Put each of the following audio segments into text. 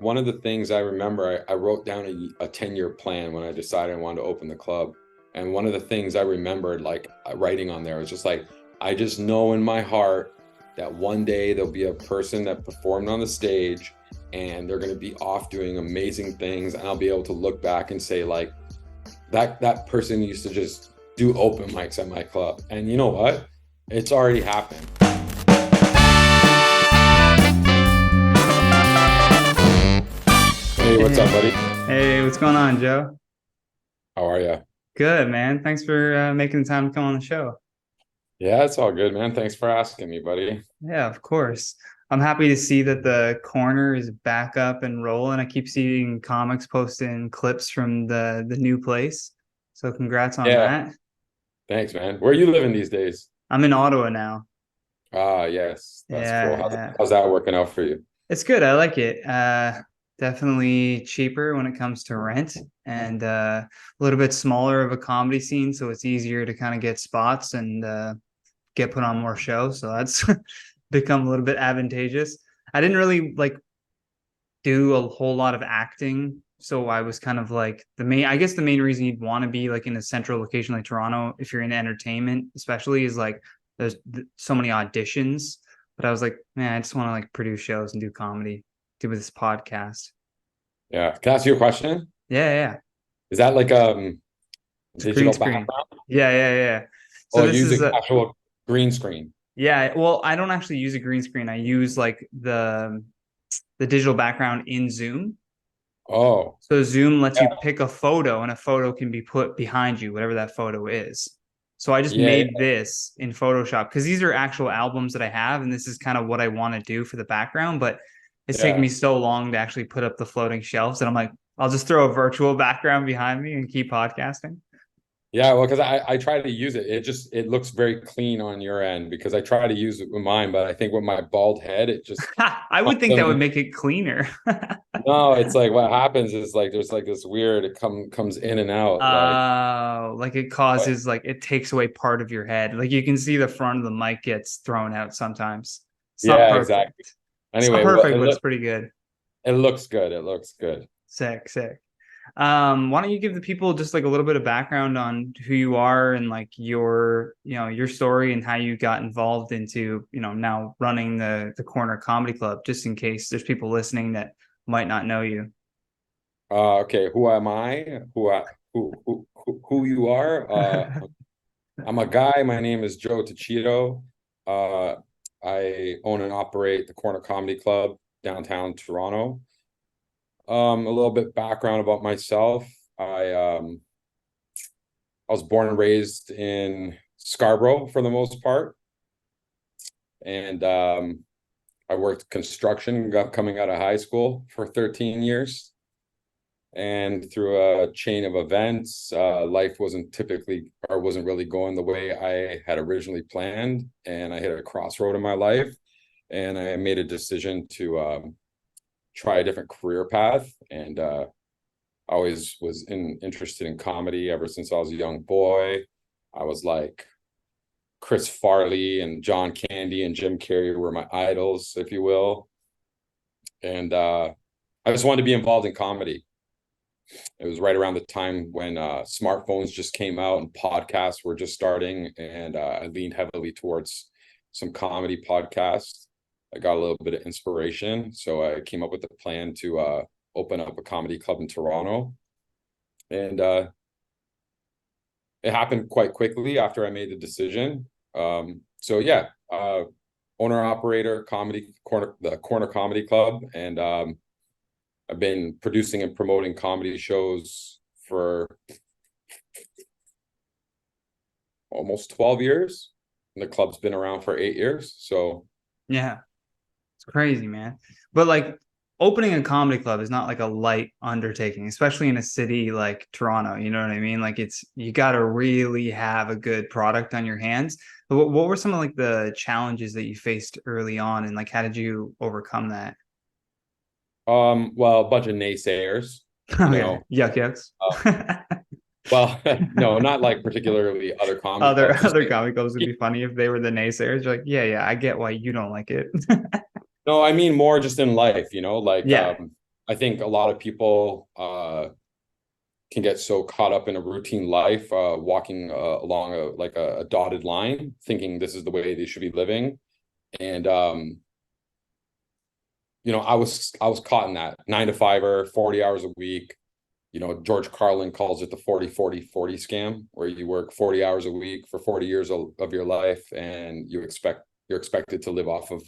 one of the things I remember, I wrote down a 10-year plan when I decided I wanted to open the club. And one of the things I remembered like writing on there was just like, I just know in my heart that one day there'll be a person that performed on the stage and they're going to be off doing amazing things. And I'll be able to look back and say like, that person used to just do open mics at my club. And you know what? It's already happened. Hey, what's up, buddy? Hey, what's going on, Joe? How are you? Good, man. Thanks for making the time to come on the show. Yeah, it's all good, man. Thanks for asking me, buddy. Yeah, of course. I'm happy to see that the corner is back up and rolling. I keep seeing comics posting clips from the new place. So congrats on Yeah, that. thanks, man. Where are you living these days? I'm in Ottawa now. Ah, yes, that's cool. Yeah, yeah. How's that working out for you? It's good. I like it. Definitely cheaper when it comes to rent and a little bit smaller of a comedy scene, so it's easier to kind of get spots and get put on more shows. So that's become a little bit advantageous. I didn't really like do a whole lot of acting. So I was kind of like I guess the main reason you'd want to be like in a central location like Toronto, if you're in entertainment, especially, is like there's so many auditions. But I was like, man, I just want to like produce shows and do comedy, do this podcast. Yeah. Can I ask you a question? Yeah, yeah. Is that like It's a green digital screen. background Yeah, yeah, yeah. So or this is using a actual green screen? yeah, well, I don't actually use a green screen. I use like the digital background in Zoom. Oh, So Zoom lets yeah, you pick a photo and a photo can be put behind you, whatever that photo is. So I just yeah, made this in Photoshop because these are actual albums that I have, and this is kind of what I want to do for the background. But it's taken yeah. me so long to actually put up the floating shelves that I'm like, I'll just throw a virtual background behind me and keep podcasting. Yeah, well, because I try to use it. It looks very clean on your end because I try to use it with mine, but I think with my bald head, it just I would think that would make it cleaner. no, it's like what happens is like there's like this weird it comes in and out Like it but causes like it takes away part of your head. Like you can see the front of the mic gets thrown out sometimes. It's not yeah, exactly. perfect. It's not Anyway, well, perfect, but it's pretty good. it looks good. It looks good. Sick, sick. Why don't you give the people just like a little bit of background on who you are and like your story and how you got involved into, now running the Corner Comedy Club, just in case there's people listening that might not know you. Okay, who am I? Who you are? I'm a guy. My name is Joe Tuccitto. Uh, I own and operate the Corner Comedy Club downtown Toronto. A little bit background about myself. I was born and raised in Scarborough for the most part, and I worked construction coming out of high school for 13 years. And through a chain of events, life wasn't really going the way I had originally planned. And I hit a crossroad in my life, and I made a decision to try a different career path. And I always was interested in comedy ever since I was a young boy. I was like Chris Farley and John Candy and Jim Carrey were my idols, if you will. And I just wanted to be involved in comedy. It was right around the time when smartphones just came out and podcasts were just starting, and I leaned heavily towards some comedy podcasts. I got a little bit of inspiration, so I came up with a plan to open up a comedy club in Toronto, and it happened quite quickly after I made the decision. So yeah, owner operator the Corner Comedy Club, and I've been producing and promoting comedy shows for almost 12 years. And the club's been around for 8 years. So Yeah, it's crazy, man. But like opening a comedy club is not like a light undertaking, especially in a city like Toronto. You know what I mean? Like you got to really have a good product on your hands. But what were some of like the challenges that you faced early on, and like how did you overcome that? well, a bunch of naysayers, you Okay, know. yuck yucks. Uh, well, no, not like particularly other comedy Other clubs. Just other comic clubs would be funny if they were the naysayers. You're like, yeah, I get why you don't like it. no, I mean more just in life, like Yeah, I think a lot of people can get so caught up in a routine life, walking along a dotted line, thinking this is the way they should be living. And I was caught in that 9 to 5 40 hours a week. George Carlin calls it the 40-40-40 scam, where you work 40 hours a week for 40 years of your life, and you're expected to live off of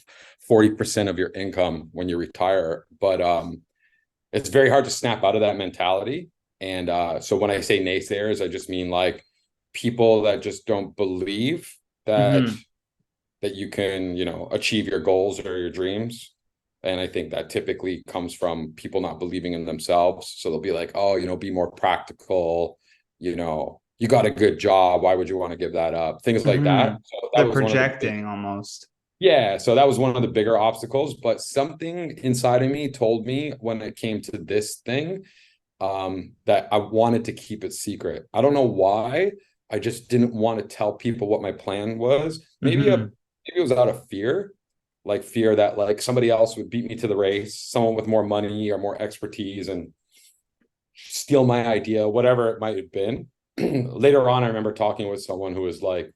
40% of your income when you retire. But it's very hard to snap out of that mentality. And so when I say naysayers, I just mean like people that just don't believe that Hmm. you can, achieve your goals or your dreams. And I think that typically comes from people not believing in themselves. So they'll be like, oh, be more practical, you got a good job. Why would you want to give that up? Things like Hmm. that. So that They're was one of the big, projecting almost. yeah. So that was one of the bigger obstacles. But something inside of me told me when it came to this thing, that I wanted to keep it secret. I don't know why. I just didn't want to tell people what my plan was. Hmm. Maybe it was out of fear, like fear that like somebody else would beat me to the race, someone with more money or more expertise and steal my idea, whatever it might have been. Later on, I remember talking with someone who was like,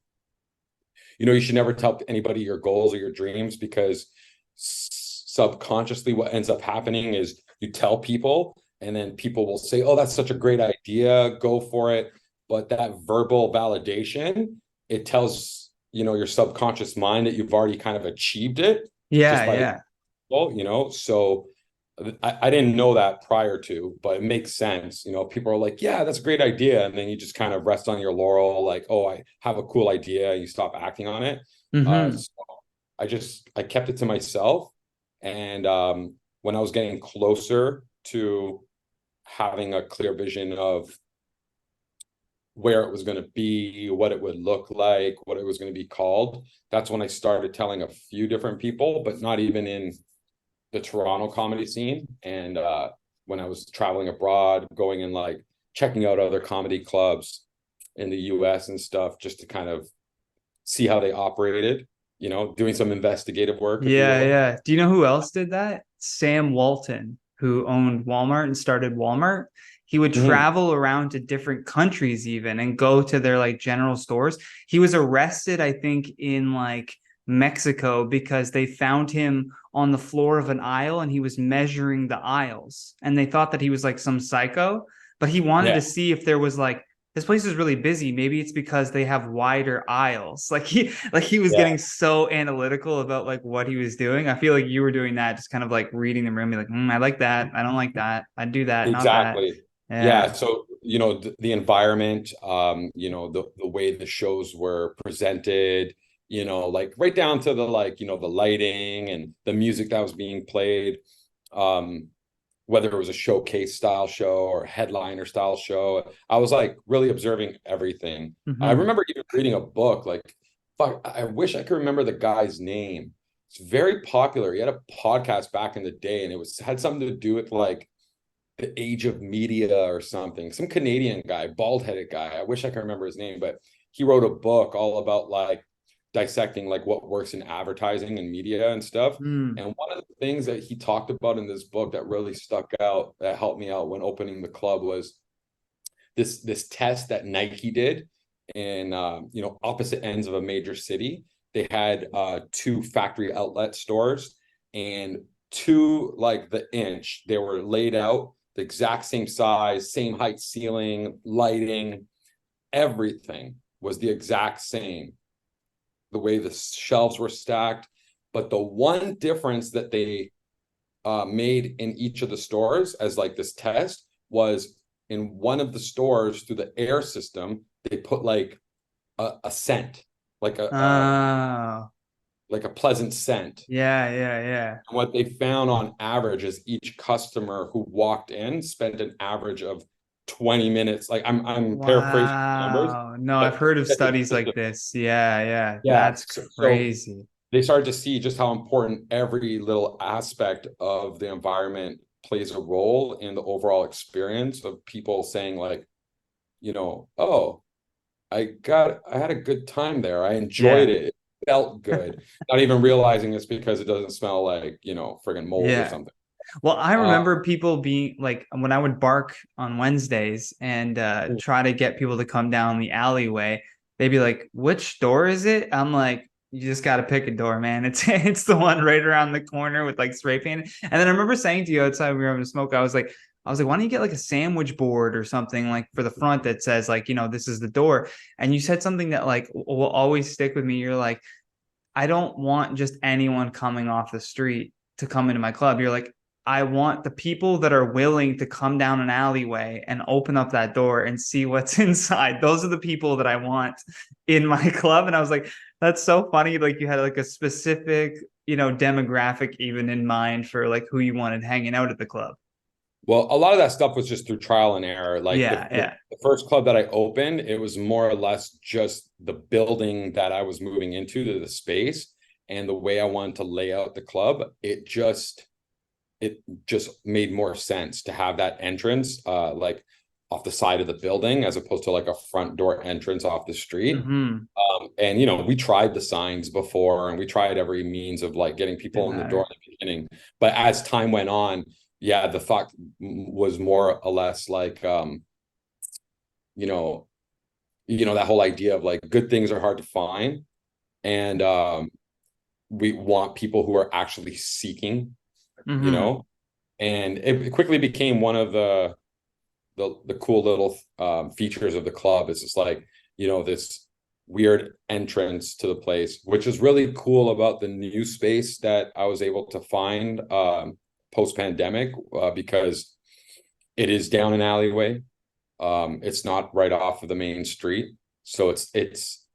you should never tell anybody your goals or your dreams, because subconsciously what ends up happening is you tell people and then people will say, oh, that's such a great idea, go for it. But that verbal validation, it tells your subconscious mind that you've already kind of achieved it Yeah, just by, yeah. so I didn't know that prior to, but it makes sense. People are like, yeah, that's a great idea. And then you just kind of rest on your laurel, like, oh, I have a cool idea. You stop acting on it. Hmm. So I kept it to myself. And when I was getting closer to having a clear vision of where it was going to be, what it would look like, what it was going to be called, that's when I started telling a few different people, but not even in the Toronto comedy scene. And when I was traveling abroad, going and like checking out other comedy clubs in the US and stuff, just to kind of see how they operated, doing some investigative work, if you Yeah, will. yeah. Do you know who else did that? Sam Walton, who owned Walmart and started Walmart. He would Mm-hmm. travel around to different countries even and go to their like general stores. He was arrested, I think, in like Mexico because they found him on the floor of an aisle and he was measuring the aisles. And they thought that he was like some psycho, but he wanted Yeah, to see if there was like this place is really busy. Maybe it's because they have wider aisles. Like he was yeah, getting so analytical about like what he was doing. I feel like you were doing that, just kind of like reading the room, be like, I like that. I don't like that. I'd do that, not that. exactly. Yeah. Yeah. So, the environment, the way the shows were presented, like right down to the like, the lighting and the music that was being played. Um, whether it was a showcase style show or headliner style show. I was like really observing everything. I Hmm. remember even reading a book, like, fuck, I wish I could remember the guy's name. It's very popular. He had a podcast back in the day, and it was had something to do with like the age of media or something. Some Canadian guy, bald-headed guy. I wish I could remember his name, but he wrote a book all about like dissecting like what works in advertising and media and stuff. Mm. And one of the things that he talked about in this book that really stuck out, that helped me out when opening the club, was this test that Nike did in opposite ends of a major city. They had two factory outlet stores, and to like the inch, they were laid out the exact same size, same height ceiling, lighting, everything was the exact same. The way the shelves were stacked, but the one difference that they made in each of the stores as like this test was in one of the stores through the air system, they put like a scent, like Oh, like a pleasant scent. yeah, yeah, yeah. And what they found on average is each customer who walked in spent an average of 20 minutes. Like I'm paraphrasing the numbers, Wow. No, I've but heard of studies like this. Yeah, yeah. yeah. That's So crazy. they started to see just how important every little aspect of the environment plays a role in the overall experience of people saying like, oh, I had a good time there. I enjoyed Yeah. it. It felt good. Not even realizing it's because it doesn't smell like, friggin' mold or Yeah. something. Well, I Uh, remember people being like, when I would bark on Wednesdays and try to get people to come down the alleyway, they'd be like, "Which door is it?" I'm like, "You just got to pick a door, man. It's the one right around the corner with like spray paint." And then I remember saying to you outside we were having a smoke, I was like, "Why don't you get like a sandwich board or something like for the front that says like, this is the door?" And you said something that like will always stick with me. You're like, "I don't want just anyone coming off the street to come into my club." You're like, "I want the people that are willing to come down an alleyway and open up that door and see what's inside. Those are the people that I want in my club." And I was like, that's so funny. Like you had like a specific, demographic even in mind for like who you wanted hanging out at the club. well, a lot of that stuff was just through trial and error. Like Yeah, yeah. the first club that I opened, it was more or less just the building that I was moving into, the space, and the way I wanted to lay out the club. It just made more sense to have that entrance like off the side of the building as opposed to like a front door entrance off the street. Mm-hmm. And we tried the signs before, and we tried every means of like getting people Didn't in the door matter. in the beginning. But as time went on, yeah, the thought was more or less like you know, that whole idea of like good things are hard to find, and we want people who are actually seeking, you Mm-hmm. know, and it quickly became one of the cool little features of the club. It's just like, this weird entrance to the place, which is really cool about the new space that I was able to find post pandemic, because it is down an alleyway. It's not right off of the main street, so it's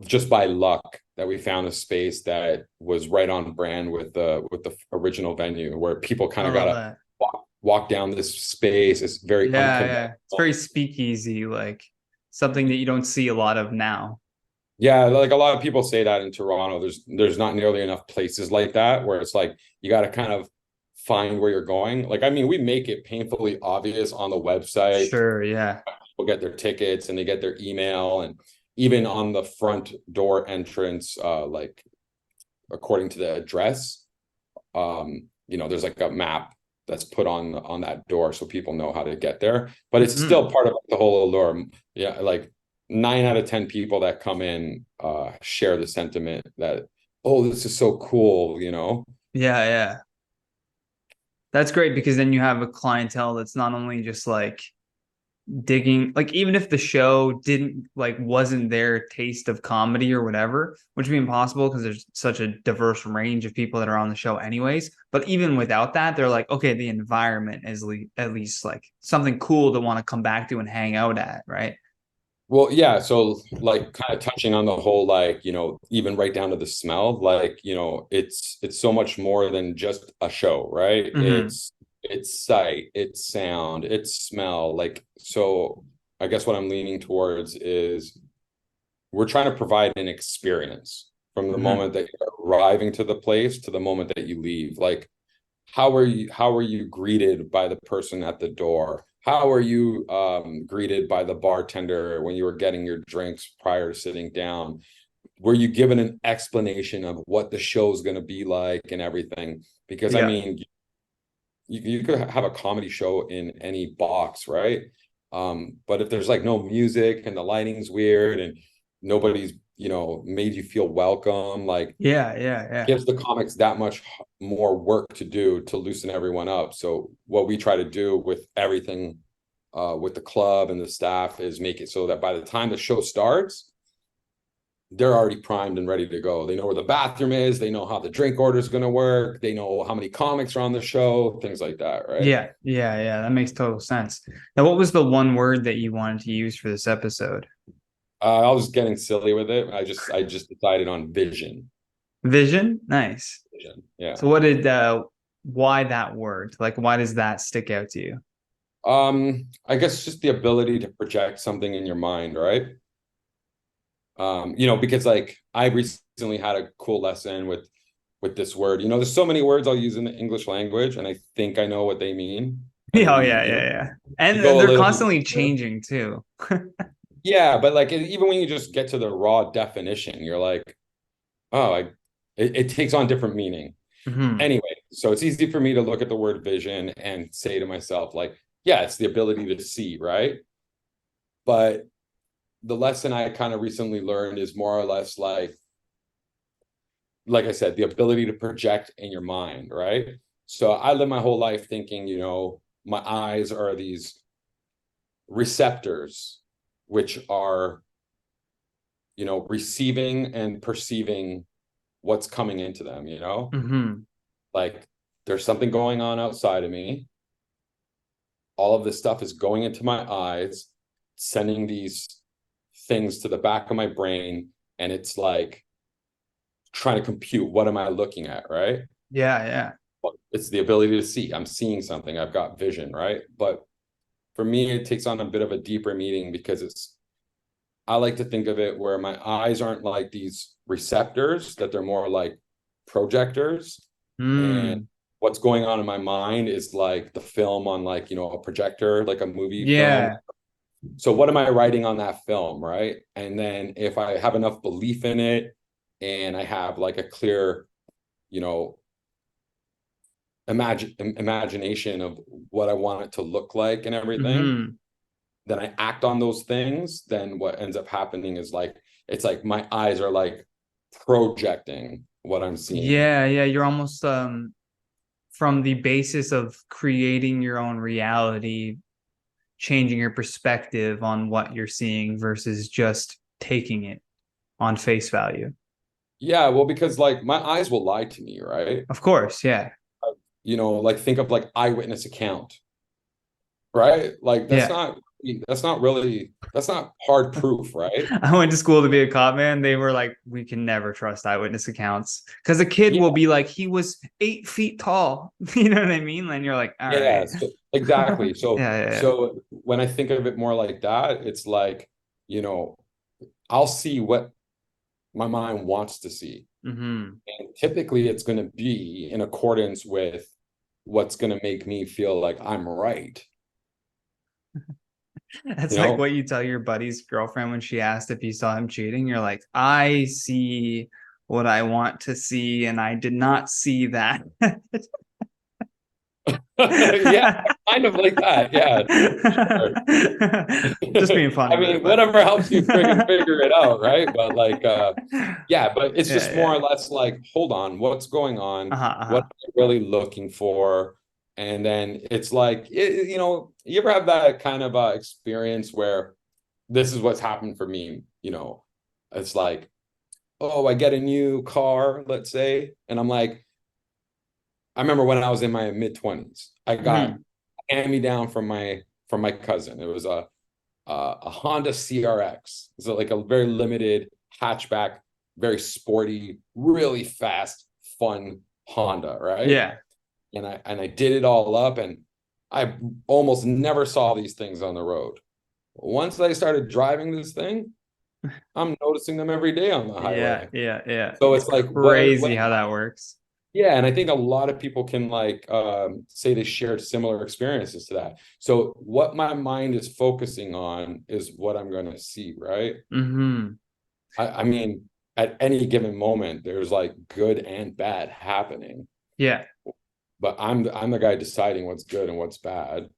just by luck that we found a space that was right on brand with the original venue, where people kind I of love gotta that. walk down this space. It's very Yeah, yeah. It's very unconventional. speakeasy, like something that you don't see a lot of now. Yeah, like a lot of people say that in Toronto, there's not nearly enough places like that, where it's like you got to kind of find where you're going. Like, I mean, we make it painfully obvious on the website. Sure, yeah. People get their tickets and they get their email, and even on the front door entrance, like according to the address, there's like a map that's put on that door so people know how to get there. But it's Hmm. still part of the whole allure. Yeah, like 9 out of 10 people that come in share the sentiment that, oh, this is so cool. Yeah, yeah. That's great because then you have a clientele that's not only just like digging, like even if the show didn't like wasn't their taste of comedy or whatever, which would be impossible because there's such a diverse range of people that are on the show anyways. But even without that, they're like, okay, the environment is at least like something cool to want to come back to and hang out at, right? Well, yeah, so like kind of touching on the whole, like, even right down to the smell, like, it's so much more than just a show, right? Mm-hmm. It's sight, it's sound, it's smell. Like, so I guess what I'm leaning towards is we're trying to provide an experience from the Mm-hmm. moment that you're arriving to the place to the moment that you leave. Like, how are you greeted by the person at the door? How are you greeted by the bartender when you were getting your drinks prior to sitting down? Were you given an explanation of what the show's going to be like and everything? Because I Yeah. mean, you could have a comedy show in any box, right? But if there's like no music and the lighting's weird and nobody's, made you feel welcome, like, Yeah, yeah, yeah. gives the comics that much more work to do to loosen everyone up. So what we try to do with everything, with the club and the staff, is make it so that by the time the show starts, they're already primed and ready to go. They know where the bathroom is. They know how the drink order is going to work. They know how many comics are on the show, things like that, right? Yeah, yeah, yeah. That makes total sense. Now, what was the one word that you wanted to use for this episode? I was getting silly with it. I just decided on vision. Vision? Nice. Vision. Yeah. So why that word? Like why does that stick out to you? I guess just the ability to project something in your mind, right? Because like I recently had a cool lesson with this word. There's so many words I'll use in the English language, and I think I know what they mean. And Yeah, oh, then yeah, yeah, yeah. you And go a they're little bit constantly further. changing too. Yeah, but like even when you just get to the raw definition, you're like, oh, it takes on different meaning. Hmm. Anyway, so it's easy for me to look at the word vision and say to myself, like, yeah, it's the ability to see, right? But the lesson I kind of recently learned is more or less like I said, the ability to project in your mind, right? So I live my whole life thinking, my eyes are these receptors, which are, receiving and perceiving what's coming into them, Hmm. like there's something going on outside of me. All of this stuff is going into my eyes, sending these things to the back of my brain, and it's like trying to compute what am I looking at, right? Yeah, yeah. It's the ability to see. I'm seeing something. I've got vision, right? But for me, it takes on a bit of a deeper meaning because I like to think of it where my eyes aren't like these receptors, that they're more like projectors. And Mm. what's going on in my mind is like the film on like, a projector, like a movie film. Yeah. So what am I writing on that film, right? And then if I have enough belief in it and I have like a clear, you know, imagination of what I want it to look like and everything, Hmm. then I act on those things, then what ends up happening is like it's like my eyes are like projecting what I'm seeing. Yeah, yeah. You're almost from the basis of creating your own reality, changing your perspective on what you're seeing versus just taking it on face value. Yeah, well, because like my eyes will lie to me, right? Of course, yeah. Like think of like eyewitness account, right? Like Yeah. that's not hard proof, right? I went to school to be a cop, man. They were like, we can never trust eyewitness accounts because a kid Yeah, will be like, he was 8 feet tall. You know what I mean? And you're like, all yeah, right. so, exactly. Yeah, So yeah, so when I think of it more like that, it's like, you know, I'll see what my mind wants to see. yeah. Hmm. And typically it's going to be in accordance with what's going to make me feel like I'm right. That's You like know, what you tell your buddy's girlfriend when she asked if you saw him cheating. You're like, I see what I want to see, and I did not see that. yeah, kind of like that. Yeah, sure. Just being funny I with it, mean, but whatever helps you friggin' figure it out, right? But like, yeah, but it's yeah, just more yeah. or less like, hold on, what's going on? Uh-huh, What uh-huh. am I really looking for? And then it's like, you ever have that kind of experience where this is what's happened for me, it's like, oh, I get a new car, let's say, and I'm like, I remember when I was in my mid 20s, I got Mhm. hand me down from my cousin. It was a Honda CRX. It's like a very limited hatchback, very sporty, really fast, fun Honda, right? Yeah. And I did it all up, and I almost never saw these things on the road. Once I started driving this thing, I'm noticing them every day on the Yeah, highway. yeah, yeah. So It's it's like what crazy how that works. yeah, and I think a lot of people can like say they shared similar experiences to that. So what my mind is focusing on is what I'm going to see, right? Hmm. I mean, at any given moment, there's like good and bad happening, Yeah. but I'm the guy deciding what's good and what's bad.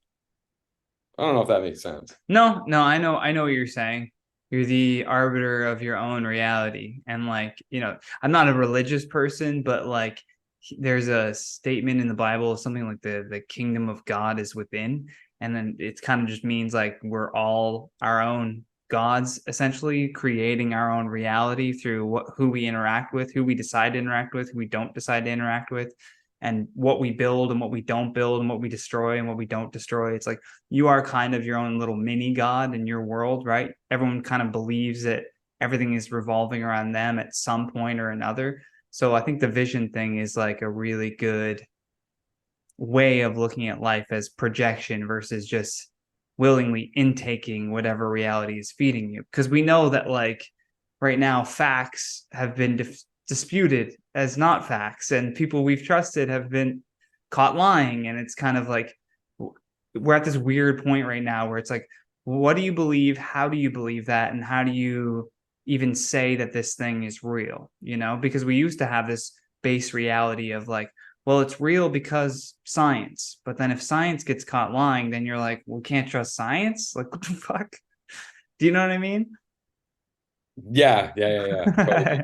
I don't know if that makes sense. No, no, I know what you're saying. You're the arbiter of your own reality. And like, I'm not a religious person, but like there's a statement in the Bible, something like the kingdom of God is within. And then it kind of just means like we're all our own gods, essentially creating our own reality through who we interact with, who we decide to interact with, who we don't decide to interact with, and what we build and what we don't build and what we destroy and what we don't destroy. It's like you are kind of your own little mini god in your world, right? Everyone kind of believes that everything is revolving around them at some point or another. So I think the vision thing is like a really good way of looking at life as projection versus just willingly intaking whatever reality is feeding you. Because we know that, like, right now, facts have been disputed as not facts, and people we've trusted have been caught lying. And it's kind of like we're at this weird point right now where it's like, what do you believe? How do you believe that? And how do you even say that this thing is real? Because we used to have this base reality of like, well, it's real because science. But then if science gets caught lying, then you're like, well, can't trust science? Like, what the fuck? Do you know what I mean? Yeah, totally.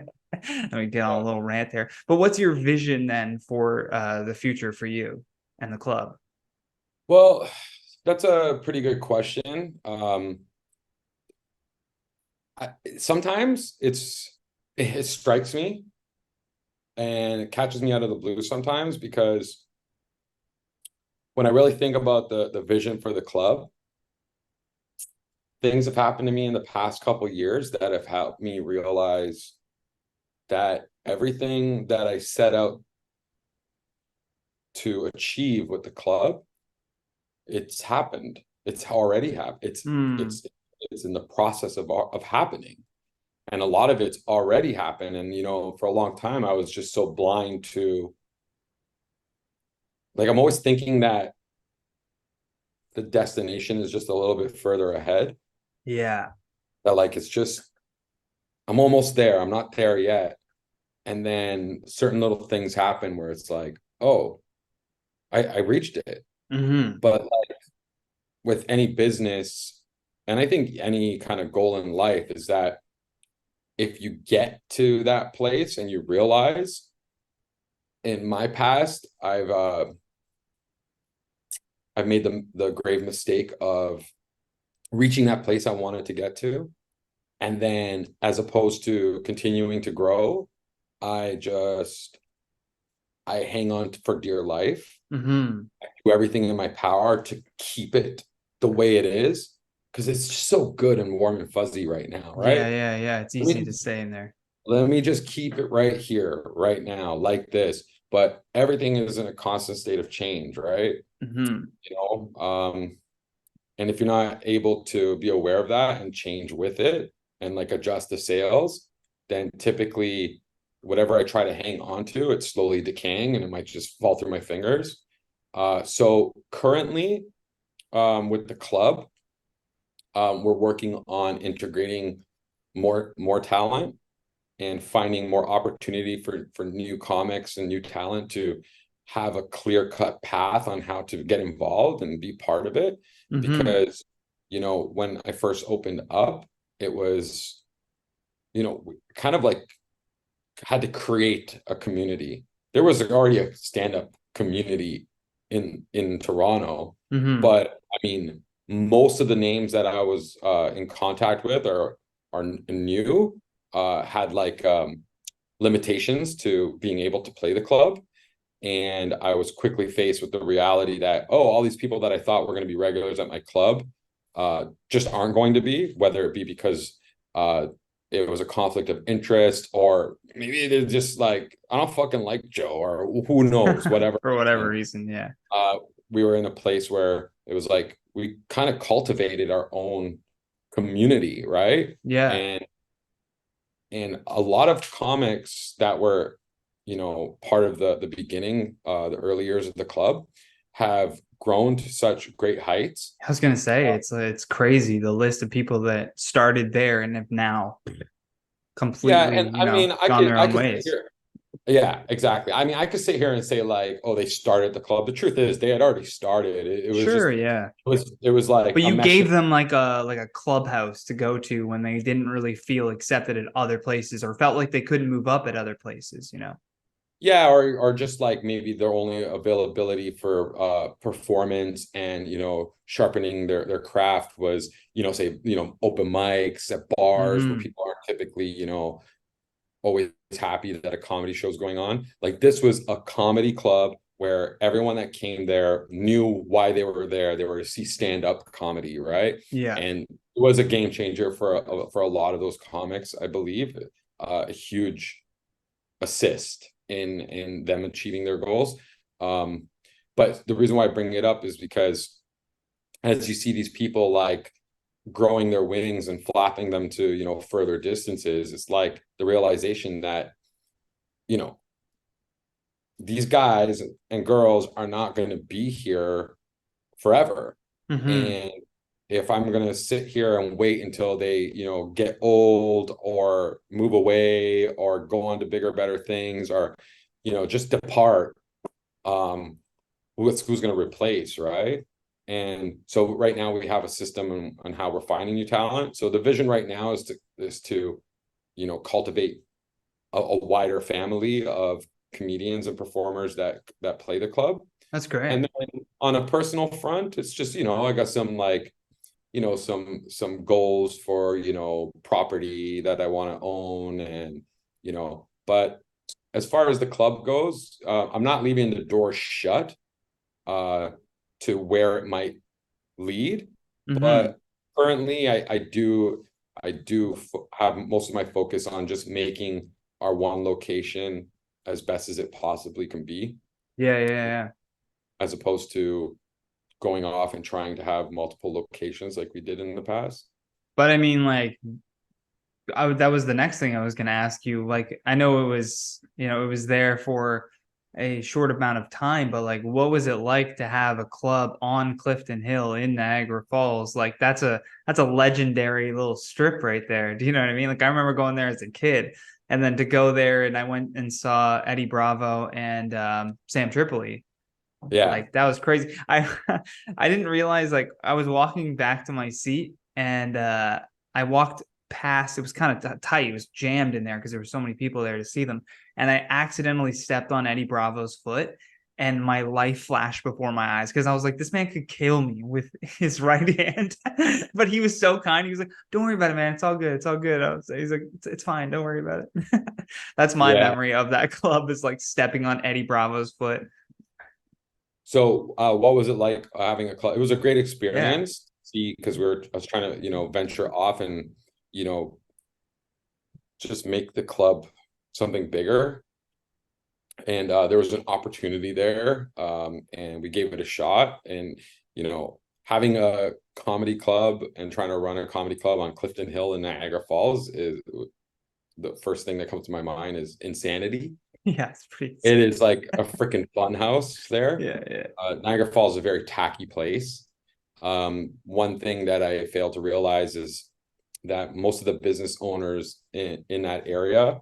Let me get on a Uh, little rant there. But what's your vision then for the future for you and the club? well, that's a pretty good question. Sometimes it strikes me and it catches me out of the blue sometimes, because when I really think about the vision for the club, things have happened to me in the past couple years that have helped me realize that everything that I set out to achieve with the club, it's happened. It's already happened. Hmm. It's in the process of happening. And a lot of it's already happened. And for a long time I was just so blind to, like, I'm always thinking that the destination is just a little bit further ahead. Yeah. That, like, it's just, I'm almost there. I'm not there yet. And then certain little things happen where it's like, oh, I reached it. Hmm. But like, with any business, and I think any kind of goal in life, is that if you get to that place and you realize, in my past, I've made the grave mistake of reaching that place I wanted to get to, and then as opposed to continuing to grow, I just I hang on for dear life, Hmm. do everything in my power to keep it the way it is, because it's just so good and warm and fuzzy right now, Yeah, right? yeah, yeah. It's Let easy me to stay in there. let me just keep it right here, right now, like this. But everything is in a constant state of change, right? Hmm. You know, and if you're not able to be aware of that and change with it and like adjust the sails, then typically whatever I try to hang on to, it's slowly decaying and it might just fall through my fingers. So currently, with the club, we're working on integrating more talent and finding more opportunity for new comics and new talent to have a clear cut path on how to get involved and be part of it. Hmm. Because when I first opened up, it was, kind of like, had to create a community. There was already a stand-up community in Toronto, Hmm. but I mean, most of the names that I was in contact with are new, had like limitations to being able to play the club. And I was quickly faced with the reality that, oh, all these people that I thought were going to be regulars at my club just aren't going to be, whether it be because uh, it was a conflict of interest, or maybe they're just like, I don't fucking like Joe, or who knows, whatever For whatever reason. reason, yeah. Uh, we were in a place where it was like we kind of cultivated our own community, right? Yeah. And a lot of comics that were, part of the beginning, the early years of the club, have grown to such great heights. I was gonna say it's crazy the list of people that started there and have now Yeah, completely, and I mean, I gone could their I own could sit ways. here. Yeah, exactly. I mean, I could sit here and say like, oh, they started the club. The truth is, they had already started. It was Sure, just, yeah. it was like But a you mesh. gave them like a clubhouse to go to when they didn't really feel accepted at other places or felt like they couldn't move up at other places. Yeah, or just like maybe their only availability for performance and sharpening their craft was, say, open mics at bars where Hmm. people aren't typically, always happy that a comedy show's going on. Like, this was a comedy club where everyone that came there knew why they were there. They were to see stand-up comedy, right? Yeah. And it was a game changer for a lot of those comics, I believe. A huge assist in them achieving their goals. Um, but the reason why I bring it up is because as you see these people like growing their wings and flapping them to further distances, it's like the realization that you know these guys and girls are not going to be here forever. Hmm. And if I'm going to sit here and wait until they get old or move away or go on to bigger better things, or just depart, um, who's going to replace, right? And so right now we have a system on how we're finding new talent. So the vision right now is to cultivate a wider family of comedians and performers that play the club. That's great. And then on a personal front, it's just, I got some like, some goals for, property that I want to own, and, but as far as the club goes, I'm not leaving the door shut uh, to where it might lead. Hmm. But currently, I do have most of my focus on just making our one location as best as it possibly can be, Yeah, yeah, yeah. as opposed to going off and trying to have multiple locations like we did in the past. But I mean, like, that was the next thing I was going to ask you. Like, I know it was there for a short amount of time, but like, what was it like to have a club on Clifton Hill in Niagara Falls? Like, that's a legendary little strip right there. Do you know what I mean? Like, I remember going there as a kid, and then to go there, and I went and saw Eddie Bravo and Sam Tripoli. Yeah, Like, that was crazy. I didn't realize, like, I was walking back to my seat, and I walked past. It was kind of tight. It was jammed in there because there were so many people there to see them. And I accidentally stepped on Eddie Bravo's foot, and my life flashed before my eyes because I was like, this man could kill me with his right hand. But he was so kind. He was like, don't worry about it, man. It's all good. It's all good. He's like, it's fine. Don't worry about it. That's my yeah. memory of that club, is like stepping on Eddie Bravo's foot. So, what was it like having a club? It was a great Yeah. experience. See, because I was trying to, venture off and, you know, just make the club something bigger. And there was an opportunity there, and we gave it a shot. And, having a comedy club and trying to run a comedy club on Clifton Hill in Niagara Falls is the first thing that comes to my mind is insanity. Yeah, it's pretty It insane. is like a freaking fun house there. Yeah, yeah. Niagara Falls is a very tacky place. One thing that I failed to realize is that most of the business owners in that area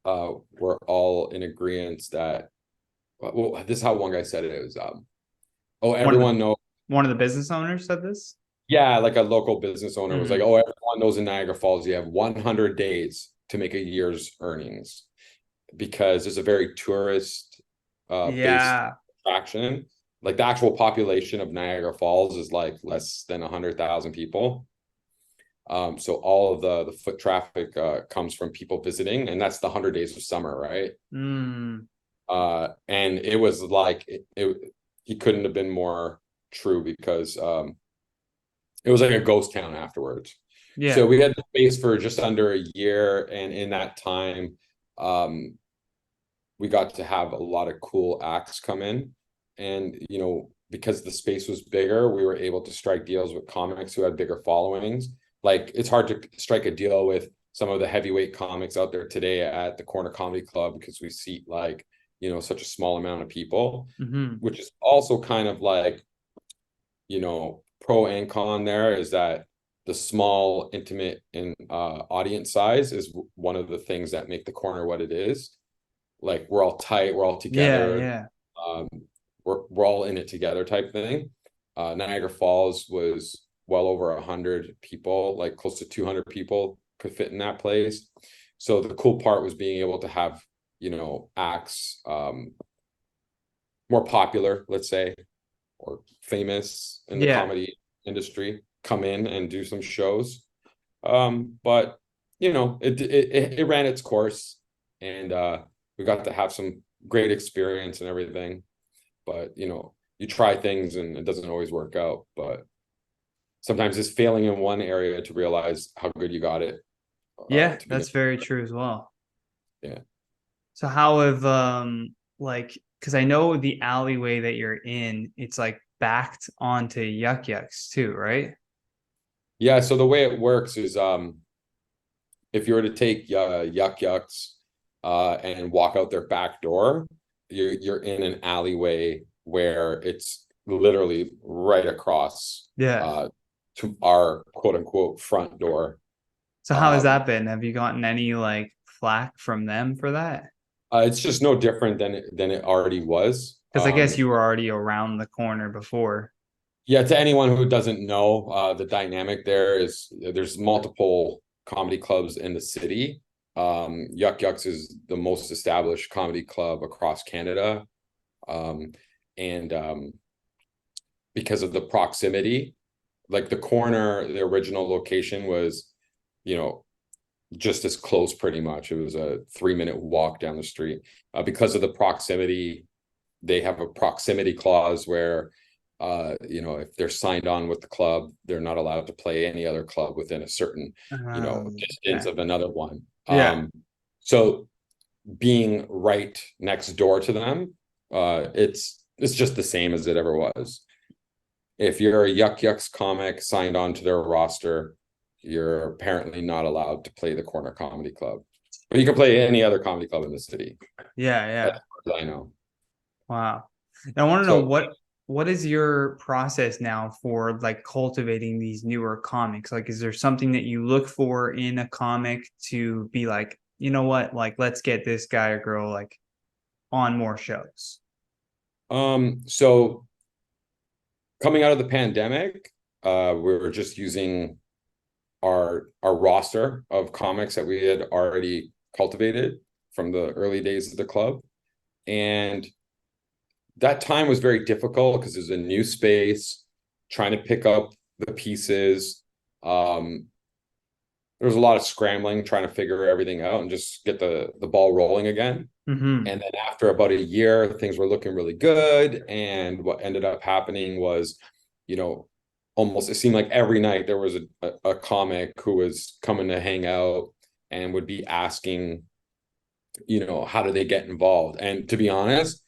were all in agreement that, well, this is how one guy said it. It was, oh, One of the everyone knows. one of the business owners said this. Yeah, like a local business owner was like, Hmm. oh, everyone knows in Niagara Falls you have 100 days to make a year's earnings, because it's a very tourist based Yeah. attraction. Like the actual population of Niagara Falls is like less than 100,000 people. So all of the foot traffic comes from people visiting, and that's the 100 days of summer, right? Mm. And it was like he couldn't have been more true, because it was like a ghost town afterwards. So Yeah. we had the space for just under a year, and in that time, um, we got to have a lot of cool acts come in. And, because the space was bigger, we were able to strike deals with comics who had bigger followings. Like, it's hard to strike a deal with some of the heavyweight comics out there today at the Corner Comedy Club, because we seat like, such a small amount of people, Hmm. which is also kind of like, pro and con there, is that the small, intimate, and audience size is one of the things that make the corner what it is. Like, we're all tight, we're all Yeah, together, yeah. um, we're all in it together type thing. Niagara Falls was well over 100 people, like close to 200 people could fit in that place. So the cool part was being able to have, acts more popular, let's say, or famous in the Yeah. comedy industry come in and do some shows. But it ran its course, and we got to have some great experience and everything. But you try things and it doesn't always work out. But sometimes it's failing in one area to realize how good you got it Yeah, to begin. that's very true as well. Yeah. So how have like, because I know the alleyway that you're in, it's like backed onto Yuck Yucks too, right? Yeah. So the way it works is, if you were to take Yuck Yucks and walk out their back door, you're in an alleyway where it's literally right across Yeah. to our quote unquote front door. So how has Um, that been? Have you gotten any like flack from them for that? It's just no different than it already was. Because I guess you were already around the corner before. Yeah, to anyone who doesn't know, the dynamic there is there's multiple comedy clubs in the city. Yuck Yucks is the most established comedy club across Canada. Um, and because of the proximity, like the corner, the original location was, you know, just as close pretty much. It was a 3-minute walk down the street. Because of the proximity, they have a proximity clause where if they're signed on with the club, they're not allowed to play any other club within a certain, distance Okay. of another one. Yeah. So being right next door to them, it's just the same as it ever was. If you're a Yuck Yucks comic signed on to their roster, you're apparently not allowed to play the Corner Comedy Club. But you can play any other comedy club in the city, Yeah. as Yeah. far as I know. Wow. And I want to know So what is your process now for like cultivating these newer comics? Like, is there something that you look for in a comic to be like, you know what, like let's get this guy or girl like on more shows? so coming out of the pandemic, we were just using our roster of comics that we had already cultivated from the early days of the club. And that time was very difficult because it was a new space, trying to pick up the pieces. There was a lot of scrambling, trying to figure everything out and just get the ball rolling again. Mm-hmm. And then after about a year, things were looking really good. And what ended up happening was, you know, almost it seemed like every night there was a comic who was coming to hang out and would be asking, how do they get involved? And to be honest,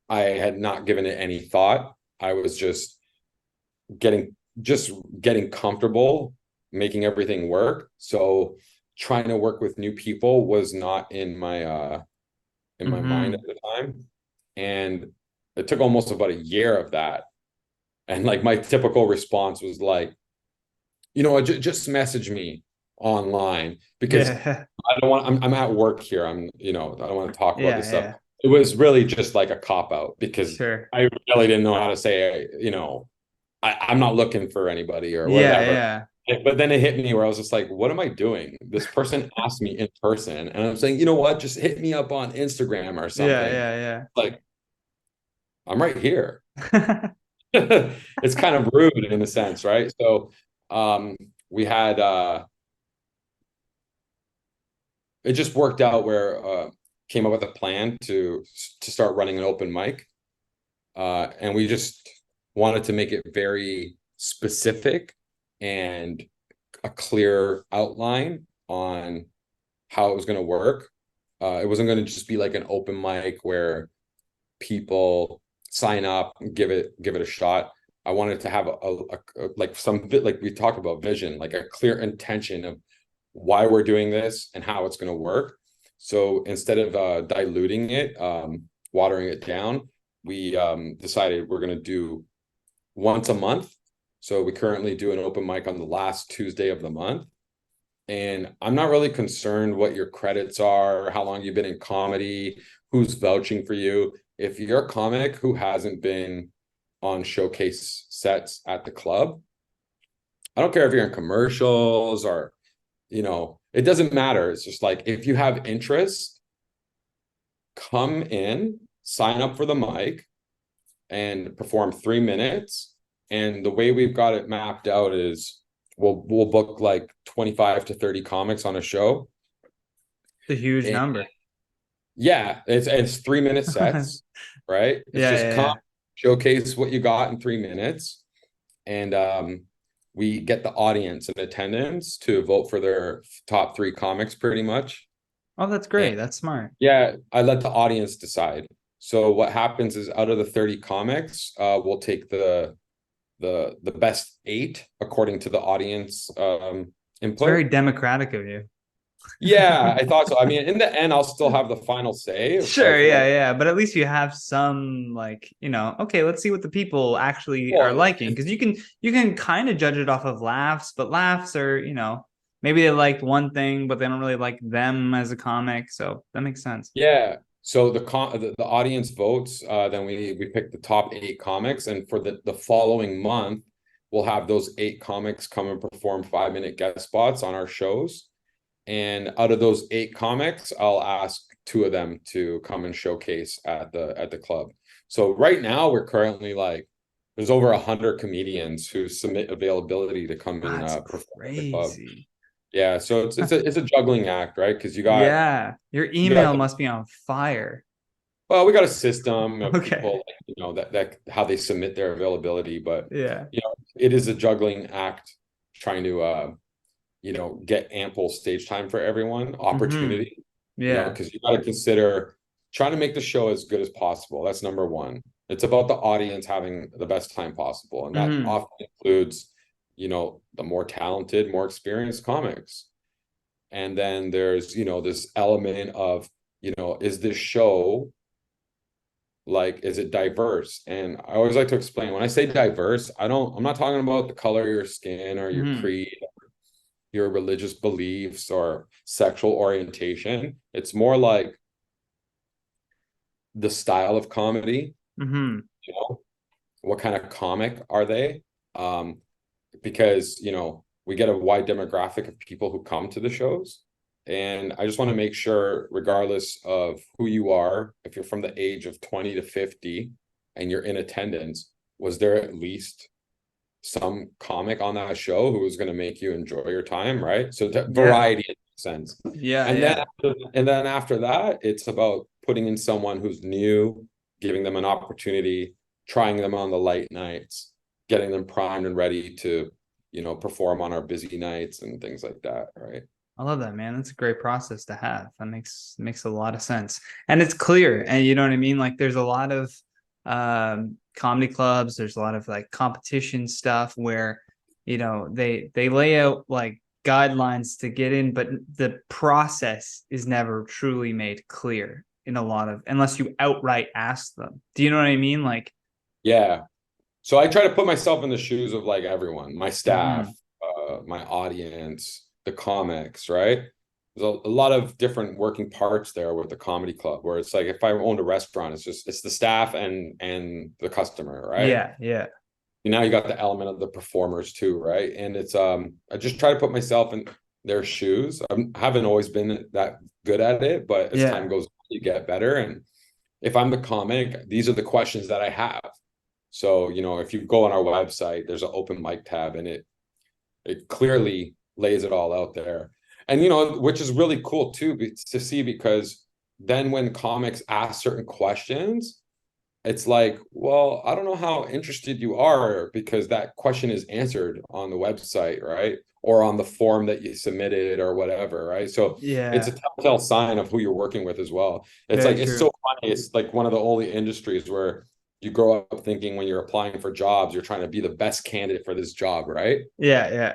I had not given it any thought. I was getting just getting comfortable making everything work. So trying to work with new people was not in my mind Mm-hmm. at the time. And it took almost about a year of that. And like my typical response was like, just message me online because Yeah. I don't want, I'm at work here. I don't want to talk about Yeah. this stuff. Yeah. It was really just like a cop out because Sure. I really didn't know how to say, I'm not looking for anybody or Yeah. whatever. Yeah. But then it hit me where I was just like, what am I doing? This person asked me in person, and I'm saying, you know what? Just hit me up on Instagram or Yeah. something. Yeah. Like, I'm right here. Yeah. It's kind of rude in a sense, right? So we had it just worked out where came up with a plan to start running an open mic. And we just wanted to make it very specific and a clear outline on how it was going to work. It wasn't going to just be like an open mic where people sign up and give it a shot. I wanted to have a like some bit like we talked about vision, like a clear intention of why we're doing this and how it's going to work. So instead of diluting it, watering it down, we decided we're going to do once a month. So we currently do an open mic on the last Tuesday of the month. And I'm not really concerned what your credits are, how long you've been in comedy, who's vouching for you. If you're a comic who hasn't been on showcase sets at the club, I don't care if you're in commercials or, it doesn't matter. It's just like if you have interest, come in, sign up for the mic, and perform 3 minutes. And the way we've got it mapped out is we'll book like 25 to 30 comics on a show. It's a huge And number. yeah, it's 3-minute Yeah. sets, right? It's Yeah. just come Yeah. showcase what you got in 3 minutes. And we get the audience in attendance to vote for their top three comics pretty much. Oh, that's And great. That's smart. yeah, I let the audience decide. So what happens is out of the 30 comics, we'll take the best eight according to the audience It's very input. democratic of you. Yeah, I thought so. I mean, in the end, I'll still have the final say Sure, of yeah, what. yeah. But at least you have some like, okay, let's see what the people actually are Well, liking. Because you can kind of judge it off of laughs, but laughs are, maybe they liked one thing, but they don't really like them as a comic. So that makes sense. yeah. So the audience votes, then we pick the top 8 comics, and for the following month, we'll have those 8 comics come and perform 5-minute guest spots on our shows. And out of those 8 comics, I'll ask 2 of them to come and showcase at the club. So right now we're currently like there's over 100 comedians who submit availability to come and That's perform at the club. crazy. Yeah, so it's a juggling act, right? Because Yeah. Your you got email must be on fire. well, we got a system of Okay. people, that how they submit their availability, but Yeah. it is a juggling act trying to get ample stage time for everyone, Mm-hmm. opportunity, Yeah. because you got to consider trying to make the show as good as possible. That's number one. It's about the audience having the best time possible, and that Mm-hmm. often includes, the more talented, more experienced comics. And then there's, this element of, is this show like, is it diverse? And I always like to explain when I say diverse, I'm not talking about the color of your skin or your Mm-hmm. creed, your religious beliefs or sexual orientation. It's more like the style of comedy, Mm-hmm. you know, what kind of comic are they? Um, because, we get a wide demographic of people who come to the shows. And I just want to make sure, regardless of who you are, if you're from the age of 20 to 50 and you're in attendance, was there at least some comic on that show who was going to make you enjoy your time, right? So Yeah. variety in a sense. Yeah. And then Yeah. after that, it's about putting in someone who's new, giving them an opportunity, trying them on the light nights, getting them primed and ready to, perform on our busy nights and things like that, right? I love that, man. That's a great process to have. That makes a lot of sense. And it's clear. And you know what I mean? Like there's a lot of comedy clubs, there's a lot of like competition stuff where, they lay out like guidelines to get in, but the process is never truly made clear in a lot of unless you outright ask them. Do you know what I mean? Like, Yeah. So I try to put myself in the shoes of like everyone, my staff, mhm. my audience, the comics, right? There's a lot of different working parts there with the comedy club where it's like if I owned a restaurant, it's the staff and the customer, right? Yeah, yeah, And now you got the element of the performers too, right? And it's I just try to put myself in their shoes. I haven't always been that good at it, but as time yeah, goes on, you get better. And if I'm the comic, these are the questions that I have. So, if you go on our website, there's an open mic tab and it clearly lays it all out there. And which is really cool too to see, because then when comics ask certain questions, it's like, well, I don't know how interested you are because that question is answered on the website, right? Or on the form that you submitted or whatever, right? So it's a yeah. telltale sign of who you're working with as well. It's Very like, it's true. so funny. It's like one of the only industries where you grow up thinking when you're applying for jobs, you're trying to be the best candidate for this job, right? Yeah, yeah.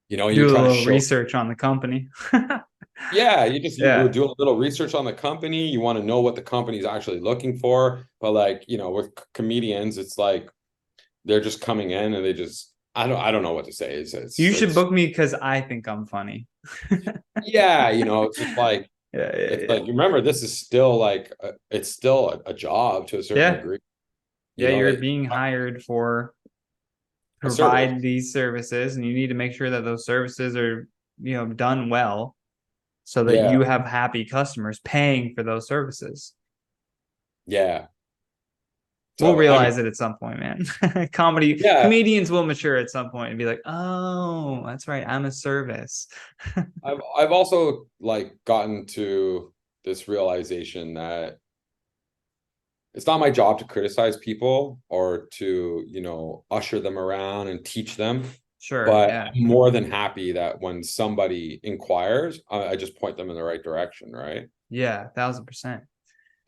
You're Do a trying to little show, research on the company. yeah, you Yeah, do a little research on the company. You want to know what the company's actually looking for. But like, with comedians, it's like they're just coming in and they just I don't know what to say. you should It's book me because I think I'm funny. yeah, it's just like Yeah, yeah, it's yeah. like remember this is still like it's still a job to a certain Yeah, degree. yeah. You're That being hired for a service. provide these services, and you need to make sure that those services are, done well, so that Yeah, you have happy customers paying for those services. yeah. We'll So I mean, realize it at some point, man. yeah, Comedians will mature at some point and be like, "Oh, that's right, I'm a service." I've also like gotten to this realization that it's not my job to criticize people or to, usher them around and teach them. Sure, But yeah, I'm more than happy that when somebody inquires, I just point them in the right direction, right? yeah, 1,000%.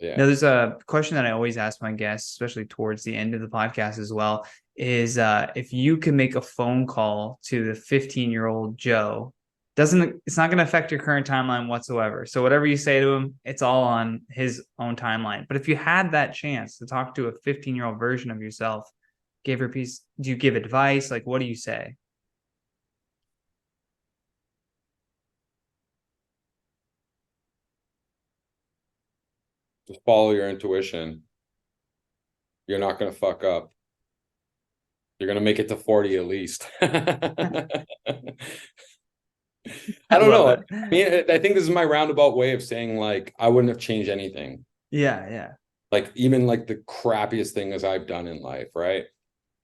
Now, Yeah. there's a question that I always ask my guests, especially towards the end of the podcast as well, is if you can make a phone call to the 15-year-old Joe, it's not going to affect your current timeline whatsoever. So whatever you say to him, it's all on his own timeline. But if you had that chance to talk to a 15-year-old version of yourself, give her a piece, do you give advice? Like, what do you say? Just follow your intuition. You're not going to fuck up. You're going to make it to 40 at least. I I don't love know. I that. mean, I think this is my roundabout way of saying like I wouldn't have changed anything. Yeah, yeah. Like even like the crappiest thing as I've done in life, right?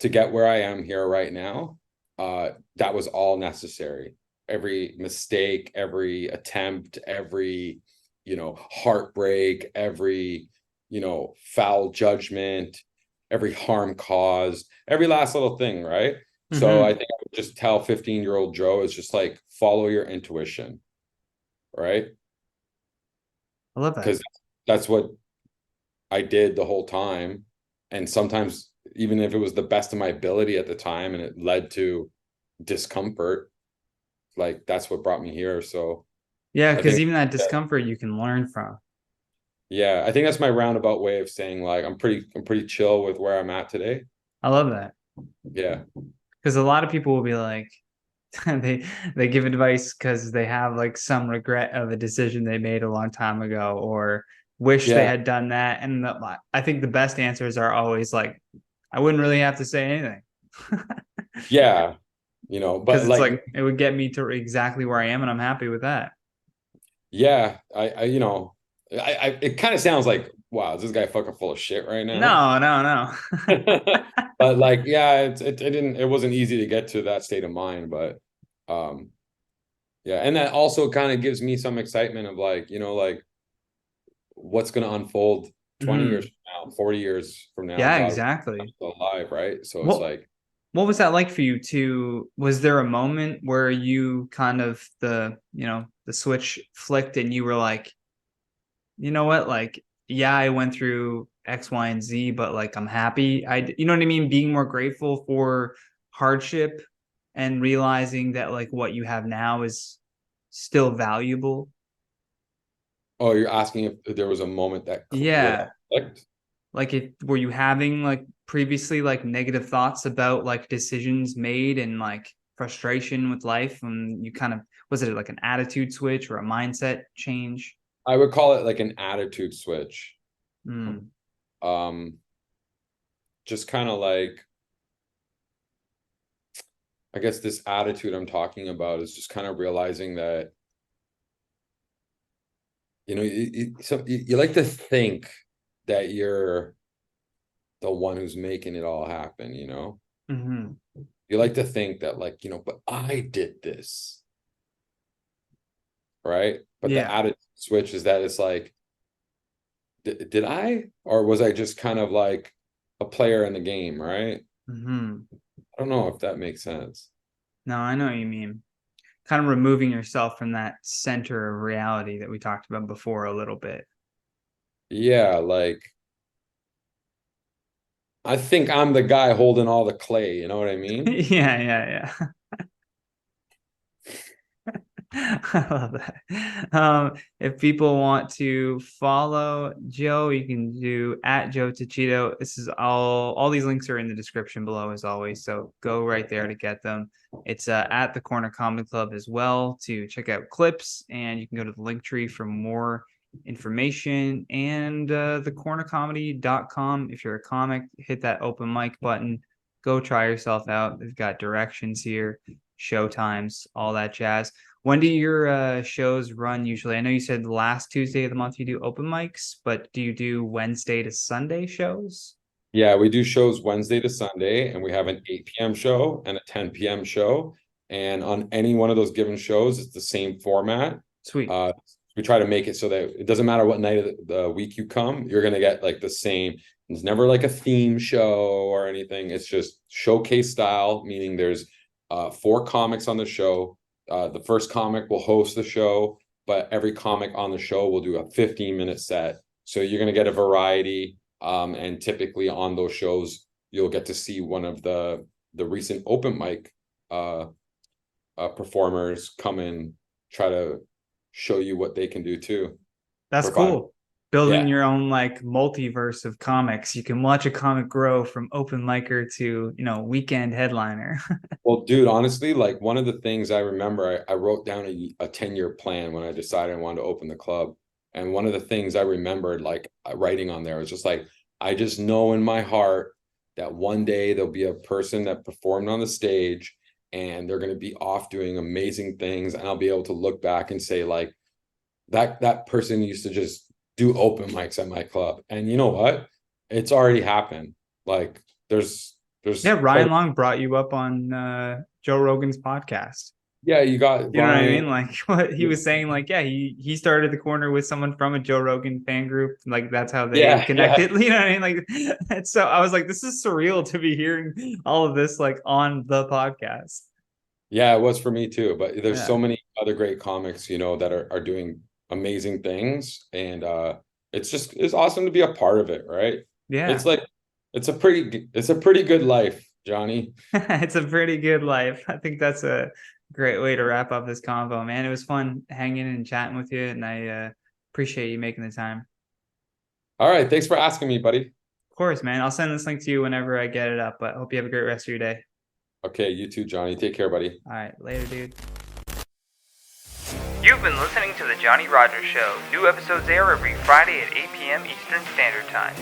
To get where I am here right now, that was all necessary. Every mistake, every attempt, every, heartbreak, every, foul judgment, every harm caused, every last little thing, right? So I Hmm. think I would just tell 15-year-old Joe is just like follow your intuition, right? I love that. Because that's what I did the whole time. And sometimes, even if it was the best of my ability at the time and it led to discomfort, like that's what brought me here. So Yeah, I because think, even that that, discomfort you can learn from. yeah, I think that's my roundabout way of saying like I'm pretty chill with where I'm at today. I love that. Yeah. Because a lot of people will be like, they they give advice because they have like some regret of a decision they made a long time ago, or wish they Yeah. had done that. And I think the best answers are always like, I wouldn't really have to say anything. Yeah. Because But it's like, like it would get me to exactly where I am, and I'm happy with that. yeah, it kind of sounds like, wow, is this guy fucking full of shit right now? No, no, no. But like, yeah, it wasn't easy to get to that state of mind, but um, yeah, and that also kind of gives me some excitement of like, like what's going to unfold 20 years Mhm. from now, 40 years from now, Yeah, God, I'm exactly. still alive, right? So it's What like, what was that like for you to, was there a moment where you kind of the switch flicked and you were like, you know what, like, yeah, I went through X, Y, and Z, but like I'm happy. You know what I mean? Being more grateful for hardship and realizing that like what you have now is still valuable. oh, you're asking if there was a moment where that Yeah. clicked? Like, it were you having like previously like negative thoughts about like decisions made and like frustration with life, and you kind of, was it like an attitude switch or a mindset change? I would call it like an attitude switch. Mm. Um, just kind of like, I guess this attitude I'm talking about is just kind of realizing that, you like to think that you're the one who's making it all happen. Hmm. You like to think that like, but I did this, right? But the Yeah. attitude switch is that it's like, did I, or was I just kind of like a player in the game, right? Hmm. I don't know if that makes sense. No, I know what you mean. Kind of removing yourself from that center of reality that we talked about before a little bit. Yeah, like I think I'm the guy holding all the clay, you know what I mean? Yeah, yeah, yeah. I love that. If people want to follow Joe, you can do at Joe Tuccitto. This is all these links are in the description below as always. So go right there to get them. It's at the Corner Comedy Club as well to check out clips, and you can go to the link tree for more information, and thecornercomedy.com. If you're a comic, hit that open mic button. Go try yourself out. They've got directions here, show times, all that jazz. When do your shows run usually? I know you said the last Tuesday of the month you do open mics, but do you do Wednesday to Sunday shows? Yeah, we do shows Wednesday to Sunday, and we have an 8 p.m. show and a 10 p.m. show. And on any one of those given shows, it's the same format. Sweet. Uh, we try to make it so that it doesn't matter what night of the week you come, you're gonna get like the same. It's never like a theme show or anything. It's just showcase style, meaning there's four comics on the show. The first comic will host the show, but every comic on the show will do a 15-minute set. So you're gonna get a variety. And typically on those shows, you'll get to see one of the recent open mic uh, performers come and try to show you what they can do too That's for fun. cool. Building Yeah. your own like multiverse of comics. You can watch a comic grow from open micer to, weekend headliner. Well, dude, honestly, like one of the things I remember, I wrote down a 10-year plan when I decided I wanted to open the club. And one of the things I remembered, like writing on there, was just like, I just know in my heart that one day there'll be a person that performed on the stage and they're going to be off doing amazing things. And I'll be able to look back and say, like, that person used to just do open mics at my club. And you know what? It's already happened. Like there's Yeah, quite, Ryan Long brought you up on Joe Rogan's podcast. yeah, you got You know what I mean? Ryan. Like what he was saying, like, yeah, he started the corner with someone from a Joe Rogan fan group. Like that's how they Yeah, yeah. connected. You know what I mean? Like and so I was like, this is surreal to be hearing all of this like on the podcast. Yeah, it was for me too. But there's so Yeah. many other great comics, that are doing amazing things. And it's awesome to be a part of it, right? It's Yeah. like it's a pretty good life, Johnny. It's a pretty good life. I think that's a great way to wrap up this convo, man. It was fun hanging and chatting with you, and I appreciate you making the time. All right, thanks for asking me, buddy. Of course, man. I'll send this link to you whenever I get it up, but hope you have a great rest of your day. Okay, you too, Johnny. Take care, buddy. All right, later, dude. You've been listening to The Johnny Rogers Show. New episodes air every Friday at 8 p.m. Eastern Standard Time.